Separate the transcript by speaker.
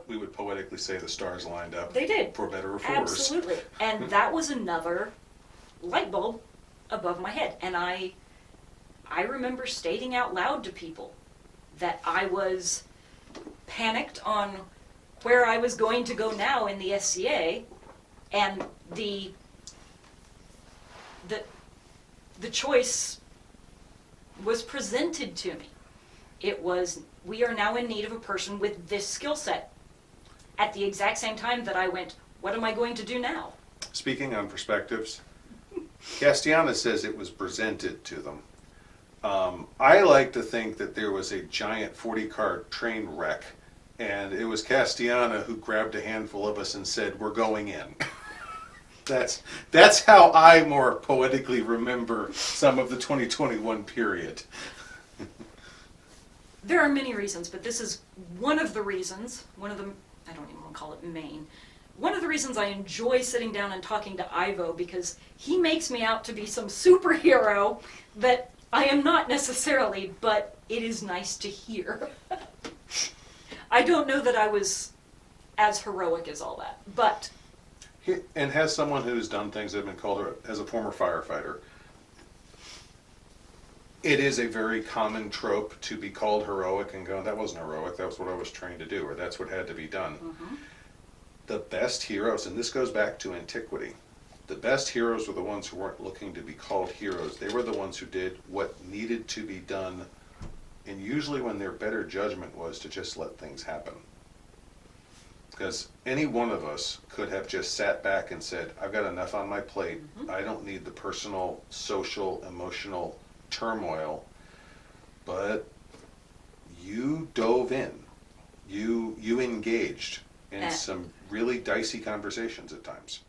Speaker 1: we would poetically say the stars lined up.
Speaker 2: They did.
Speaker 1: For better or for worse.
Speaker 2: Absolutely. And that was another light bulb above my head. And I remember stating out loud to people that I was panicked on where I was going to go now in the SCA, and the choice was presented to me. It was, we are now in need of a person with this skill set. At the exact same time that I went, what am I going to do now?
Speaker 1: Speaking on perspectives, Castellana says it was presented to them. I like to think that there was a giant 40-car train wreck, and it was Castellana who grabbed a handful of us and said, "We're going in." That's how I more poetically remember some of the 2021 period.
Speaker 2: There are many reasons, but this is one of the reasons, I don't even want to call it main, one of the reasons I enjoy sitting down and talking to Ivo, because he makes me out to be some superhero that I am not necessarily, but it is nice to hear. I don't know that I was as heroic as all that, but...
Speaker 1: And as someone who's done things that have been called, as a former firefighter, it is a very common trope to be called heroic and go, that wasn't heroic, that was what I was trained to do, or that's what had to be done.
Speaker 2: Mm-hmm.
Speaker 1: The best heroes, and this goes back to antiquity, the best heroes were the ones who weren't looking to be called heroes. They were the ones who did what needed to be done, and usually when their better judgment was to just let things happen. Because any one of us could have just sat back and said, I've got enough on my plate, I don't need the personal, social, emotional turmoil, but you dove in, you engaged in some really dicey conversations at times.